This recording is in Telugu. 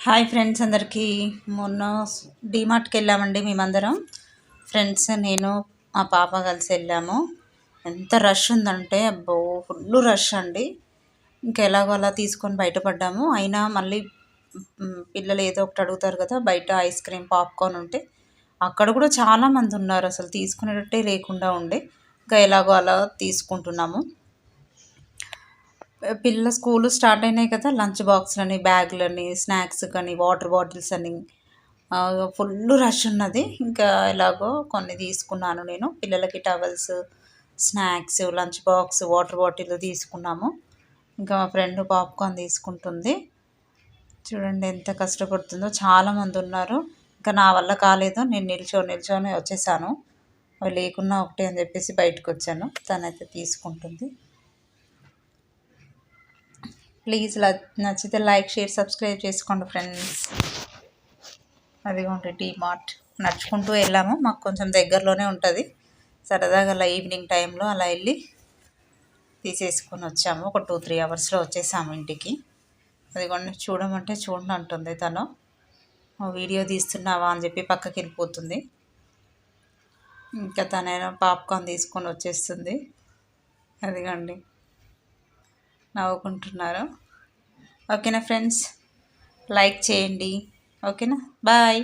హాయ్ ఫ్రెండ్స్ అందరికీ. మొన్న డీమార్ట్కి వెళ్ళామండి మేమందరం, ఫ్రెండ్స్, నేను, మా పాప కలిసి వెళ్ళాము. ఎంత రష్ ఉందంటే అబ్బో, ఫుల్ రష్ అండి. ఇంకా ఎలాగో అలా తీసుకొని బయటపడ్డాము. అయినా మళ్ళీ పిల్లలు ఏదో ఒకటి అడుగుతారు కదా, బయట ఐస్ క్రీమ్ పాప్కార్న్ ఉంటే అక్కడ కూడా చాలామంది ఉన్నారు, అసలు తీసుకునేటట్టే లేకుండా ఉండే. ఇంకా ఎలాగో అలా తీసుకుంటున్నాము. పిల్లల స్కూల్ స్టార్ట్ అయినాయి కదా, లంచ్ బాక్స్లని, బ్యాగులని, స్నాక్స్ కానీ, వాటర్ బాటిల్స్ అని ఫుల్ రష్ ఉన్నది. ఇంకా ఎలాగో కొన్ని తీసుకున్నాను నేను. పిల్లలకి towels, snacks, lunch box, water bottle తీసుకున్నాము. ఇంకా మా ఫ్రెండ్ పాప్కార్న్ తీసుకుంటుంది. చూడండి ఎంత కష్టపడుతుందో, చాలామంది ఉన్నారు. ఇంకా నా వల్ల కాలేదు, నేను నిల్చొని వచ్చేసాను. అవి లేకున్నా ఒకటే అని చెప్పేసి బయటకు వచ్చాను. తనైతే తీసుకుంటుంది. ప్లీజ్ నచ్చితే లైక్, షేర్, సబ్స్క్రైబ్ చేసుకోండి ఫ్రెండ్స్. అదిగోండి డీమార్ట్. నడుచుకుంటూ వెళ్ళాము, మాకు కొంచెం దగ్గరలోనే ఉంటుంది. సరదాగా అలా ఈవినింగ్ టైంలో అలా వెళ్ళి తీసేసుకొని వచ్చాము. ఒక 2-3 అవర్స్లో వచ్చేసాము ఇంటికి. అదిగోండి, చూడమంటే చూడండి అంటుంది తను. వీడియో తీస్తున్నావా అని చెప్పి పక్కకి వెళ్ళిపోతుంది. ఇంకా తనైనా పాప్కార్న్ తీసుకొని వచ్చేస్తుంది. అదిగోండి, నవ్వుకుంటున్నారు. ఓకేనా ఫ్రెండ్స్, లైక్ చేయండి. ఓకేనా, బాయ్.